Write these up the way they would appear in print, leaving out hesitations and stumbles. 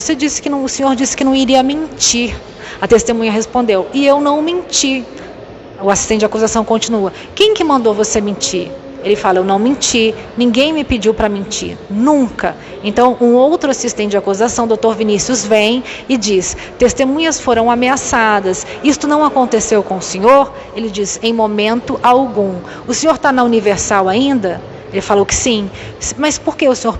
O senhor disse que não iria mentir. A testemunha respondeu: e eu não menti. O assistente de acusação continua: quem que mandou você mentir? Ele fala: eu não menti, ninguém me pediu para mentir, nunca. Então, um outro assistente de acusação, Dr. Vinícius, vem e diz: testemunhas foram ameaçadas, isto não aconteceu com o senhor? Ele diz: em momento algum. O senhor está na Universal ainda? Ele falou que sim. Mas por que o senhor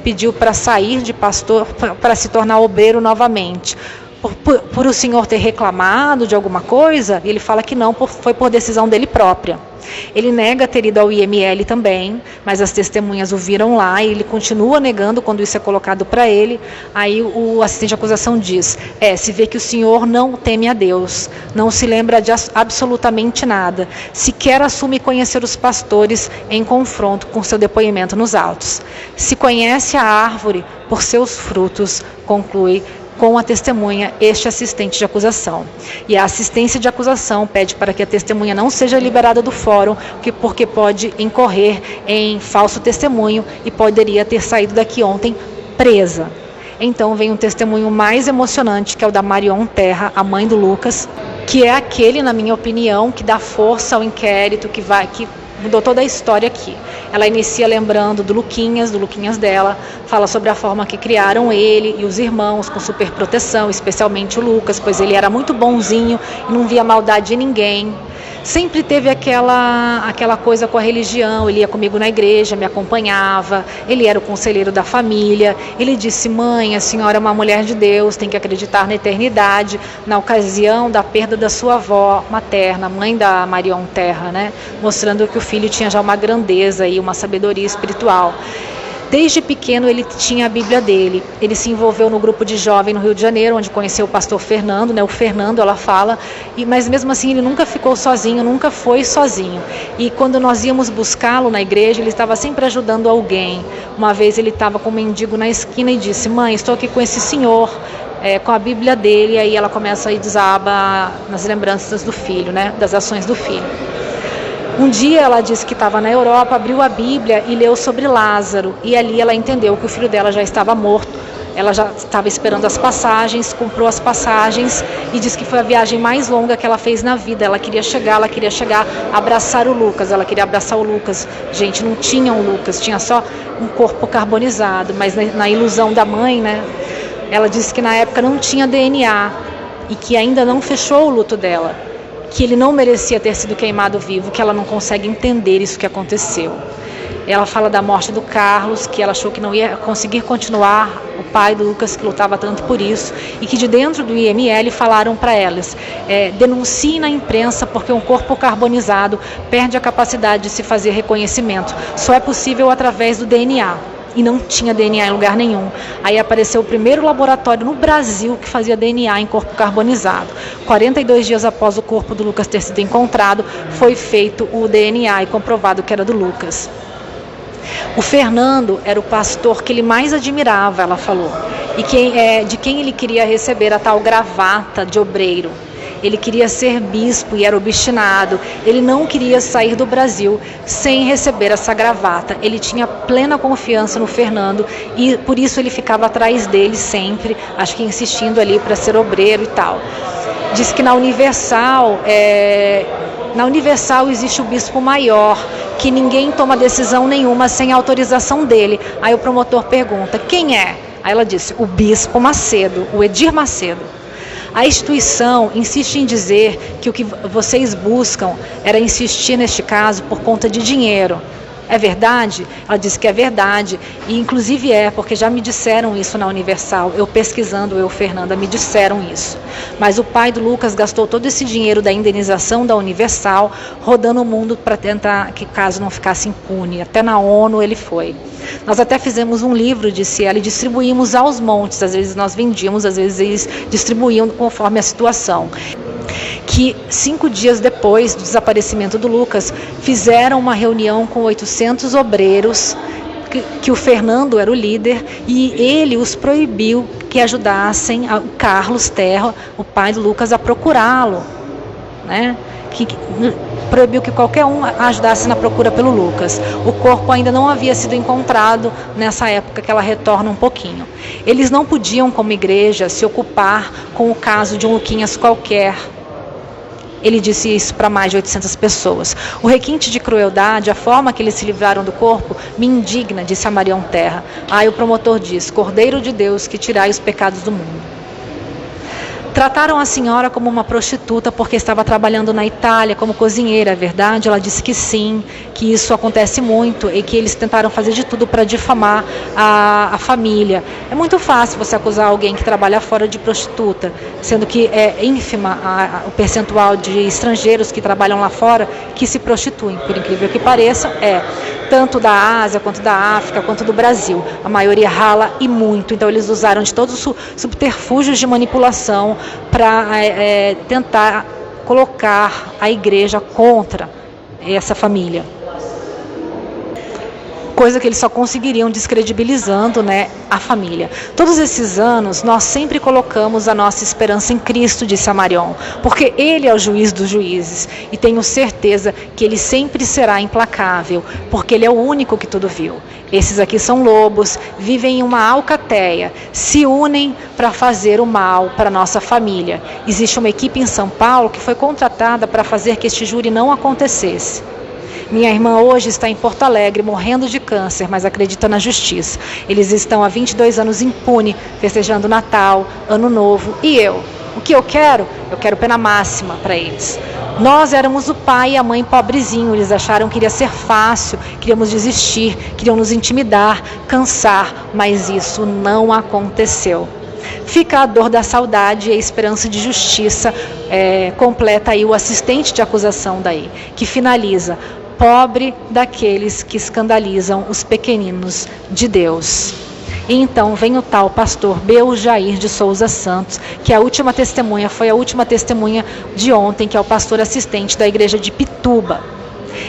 pediu para sair de pastor para se tornar obreiro novamente? Por o senhor ter reclamado de alguma coisa? Ele fala que não, foi por decisão dele própria. Ele nega ter ido ao IML também, mas as testemunhas o viram lá e ele continua negando quando isso é colocado para ele. Aí o assistente de acusação diz: se vê que o senhor não teme a Deus, não se lembra de absolutamente nada, sequer assume conhecer os pastores em confronto com seu depoimento nos autos. Se conhece a árvore por seus frutos, conclui com a testemunha este assistente de acusação. E a assistência de acusação pede para que a testemunha não seja liberada do fórum, porque pode incorrer em falso testemunho e poderia ter saído daqui ontem presa. Então vem um testemunho mais emocionante, que é o da Marion Terra, a mãe do Lucas, que é aquele, na minha opinião, que dá força ao inquérito, que mudou toda a história aqui. Ela inicia lembrando do Luquinhas dela, fala sobre a forma que criaram ele e os irmãos com superproteção, especialmente o Lucas, pois ele era muito bonzinho e não via maldade em ninguém. Sempre teve aquela coisa com a religião, ele ia comigo na igreja, me acompanhava, ele era o conselheiro da família. Ele disse: mãe, a senhora é uma mulher de Deus, tem que acreditar na eternidade. Na ocasião da perda da sua avó materna, mãe da Marion Terra, né? Mostrando que o filho tinha já uma grandeza e uma sabedoria espiritual. Desde pequeno ele tinha a Bíblia dele. Ele se envolveu no grupo de jovem no Rio de Janeiro, onde conheceu o pastor Fernando, né? O Fernando, ela fala, mas mesmo assim ele nunca ficou sozinho, nunca foi sozinho. E quando nós íamos buscá-lo na igreja, ele estava sempre ajudando alguém. Uma vez ele estava com um mendigo na esquina e disse: mãe, estou aqui com esse senhor, com a Bíblia dele. E aí ela começa a desaba nas lembranças do filho, né? Das ações do filho. Um dia ela disse que estava na Europa, abriu a Bíblia e leu sobre Lázaro, e ali ela entendeu que o filho dela já estava morto. Ela já estava esperando as passagens, comprou as passagens e disse que foi a viagem mais longa que ela fez na vida. Ela queria chegar, abraçar o Lucas, ela queria abraçar o Lucas. Gente, não tinha um Lucas, tinha só um corpo carbonizado, mas na ilusão da mãe, né? Ela disse que na época não tinha DNA e que ainda não fechou o luto dela, que ele não merecia ter sido queimado vivo, que ela não consegue entender isso que aconteceu. Ela fala da morte do Carlos, que ela achou que não ia conseguir continuar, o pai do Lucas, que lutava tanto por isso, e que de dentro do IML falaram para elas: denuncie na imprensa, porque um corpo carbonizado perde a capacidade de se fazer reconhecimento. Só é possível através do DNA. E não tinha DNA em lugar nenhum. Aí apareceu o primeiro laboratório no Brasil que fazia DNA em corpo carbonizado. 42 dias após o corpo do Lucas ter sido encontrado, foi feito o DNA e comprovado que era do Lucas. O Fernando era o pastor que ele mais admirava, ela falou, e de quem ele queria receber a tal gravata de obreiro. Ele queria ser bispo e era obstinado. Ele não queria sair do Brasil sem receber essa gravata. Ele tinha plena confiança no Fernando e por isso ele ficava atrás dele sempre, acho que insistindo ali para ser obreiro e tal. Diz que na Universal existe o bispo maior, que ninguém toma decisão nenhuma sem autorização dele. Aí o promotor pergunta: quem é? Aí ela disse: o bispo Macedo, o Edir Macedo. A instituição insiste em dizer que o que vocês buscam era insistir neste caso por conta de dinheiro. É verdade? Ela disse que é verdade, e inclusive porque já me disseram isso na Universal, eu pesquisando, Fernanda, me disseram isso. Mas o pai do Lucas gastou todo esse dinheiro da indenização da Universal, rodando o mundo para tentar que o caso não ficasse impune. Até na ONU ele foi. Nós até fizemos um livro, disse ela, e distribuímos aos montes. Às vezes nós vendíamos, às vezes eles distribuíam conforme a situação. Que 5 dias depois do desaparecimento do Lucas, fizeram uma reunião com 800 obreiros, que o Fernando era o líder, e ele os proibiu que ajudassem o Carlos Terra, o pai do Lucas, a procurá-lo. né? Que proibiu que qualquer um ajudasse na procura pelo Lucas. O corpo ainda não havia sido encontrado nessa época que ela retorna um pouquinho. Eles não podiam, como igreja, se ocupar com o caso de um Luquinhas qualquer. Ele disse isso para mais de 800 pessoas. O requinte de crueldade, a forma que eles se livraram do corpo, me indigna, disse a Marião Terra. Aí o promotor diz: Cordeiro de Deus, que tirai os pecados do mundo. Trataram a senhora como uma prostituta porque estava trabalhando na Itália como cozinheira, é verdade? Ela disse que sim, que isso acontece muito e que eles tentaram fazer de tudo para difamar a família. É muito fácil você acusar alguém que trabalha fora de prostituta, sendo que é ínfima o percentual de estrangeiros que trabalham lá fora que se prostituem, por incrível que pareça, tanto da Ásia, quanto da África, quanto do Brasil. A maioria rala e muito, então eles usaram de todos os subterfúgios de manipulação para tentar colocar a igreja contra essa família. Coisa que eles só conseguiriam descredibilizando, a família. Todos esses anos, nós sempre colocamos a nossa esperança em Cristo, disse a Marion, porque Ele é o juiz dos juízes, e tenho certeza que Ele sempre será implacável, porque Ele é o único que tudo viu. Esses aqui são lobos, vivem em uma alcateia, se unem para fazer o mal para a nossa família. Existe uma equipe em São Paulo que foi contratada para fazer que este júri não acontecesse. Minha irmã hoje está em Porto Alegre, morrendo de câncer, mas acredita na justiça. Eles estão há 22 anos impune, festejando Natal, Ano Novo. E eu? O que eu quero? Eu quero pena máxima para eles. Nós éramos o pai e a mãe pobrezinho. Eles acharam que iria ser fácil, queríamos desistir, queriam nos intimidar, cansar, mas isso não aconteceu. Fica a dor da saudade e a esperança de justiça, completa aí o assistente de acusação daí, que finaliza: pobre daqueles que escandalizam os pequeninos de Deus. E então vem o tal pastor Beljair de Souza Santos, que a última testemunha, foi a última testemunha de ontem, que é o pastor assistente da igreja de Pituba.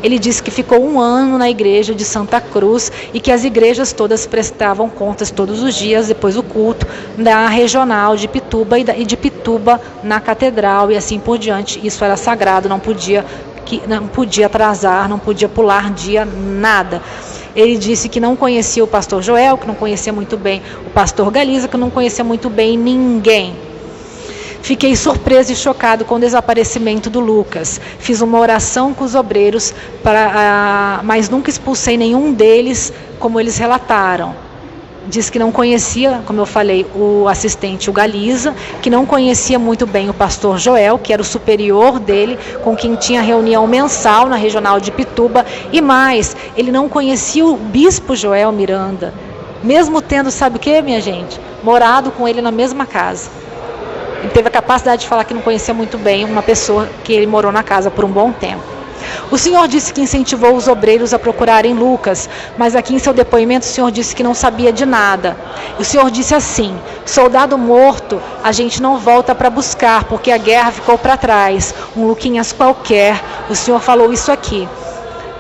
Ele disse que ficou 1 ano na igreja de Santa Cruz e que as igrejas todas prestavam contas todos os dias, depois do culto, da regional de Pituba e de Pituba na catedral e assim por diante. Isso era sagrado, não podia atrasar, não podia pular dia, nada. Ele disse que não conhecia o pastor Joel, que não conhecia muito bem o pastor Galiza, que não conhecia muito bem ninguém. Fiquei surpreso e chocado com o desaparecimento do Lucas. Fiz uma oração com os obreiros, mas nunca expulsei nenhum deles, como eles relataram. Diz que não conhecia, como eu falei, o assistente, o Galiza, que não conhecia muito bem o pastor Joel, que era o superior dele, com quem tinha reunião mensal na regional de Pituba, e mais, ele não conhecia o bispo Joel Miranda, mesmo tendo, sabe o que, minha gente? Morado com ele na mesma casa. Ele teve a capacidade de falar que não conhecia muito bem uma pessoa que ele morou na casa por um bom tempo. O senhor disse que incentivou os obreiros a procurarem Lucas, mas aqui em seu depoimento o senhor disse que não sabia de nada. O senhor disse assim: soldado morto a gente não volta para buscar, porque a guerra ficou para trás. Um Luquinhas qualquer, o senhor falou isso aqui.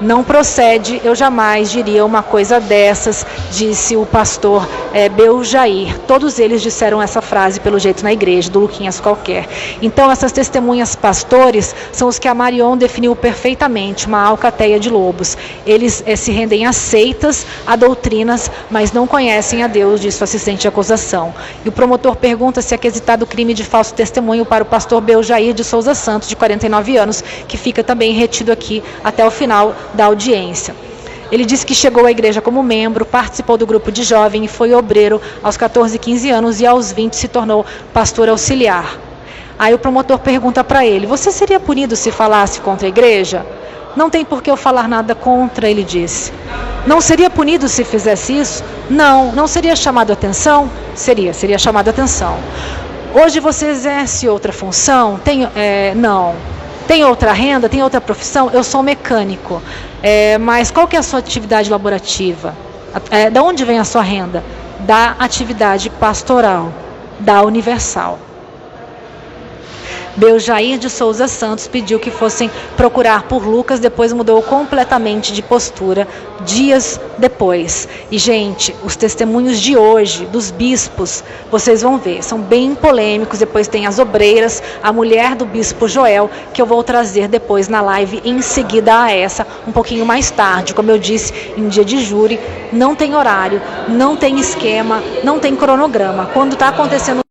Não procede, eu jamais diria uma coisa dessas, disse o pastor Beljair. Todos eles disseram essa frase, pelo jeito, na igreja, do Luquinhas qualquer. Então, essas testemunhas pastores são os que a Marion definiu perfeitamente, uma alcateia de lobos. Eles se rendem a seitas, a doutrinas, mas não conhecem a Deus, disse o assistente de acusação. E o promotor pergunta se é quesitado crime de falso testemunho para o pastor Beljair de Souza Santos, de 49 anos, que fica também retido aqui até o final da audiência. Ele disse que chegou à igreja como membro, participou do grupo de jovem e foi obreiro aos 14, 15 anos e aos 20 se tornou pastor auxiliar. Aí o promotor pergunta para ele: você seria punido se falasse contra a igreja? Não tem por que eu falar nada contra, ele disse. Não seria punido se fizesse isso? Não seria chamado a atenção? Seria chamado a atenção. Hoje você exerce outra função? Não. Tem outra renda? Tem outra profissão? Eu sou mecânico. Mas qual que é a sua atividade laborativa? Da onde vem a sua renda? Da atividade pastoral, da Universal. Beljair de Souza Santos pediu que fossem procurar por Lucas, depois mudou completamente de postura dias depois. E, gente, os testemunhos de hoje, dos bispos, vocês vão ver, são bem polêmicos. Depois tem as obreiras, a mulher do bispo Joel, que eu vou trazer depois na live em seguida a essa, um pouquinho mais tarde. Como eu disse, em dia de júri, não tem horário, não tem esquema, não tem cronograma. Quando está acontecendo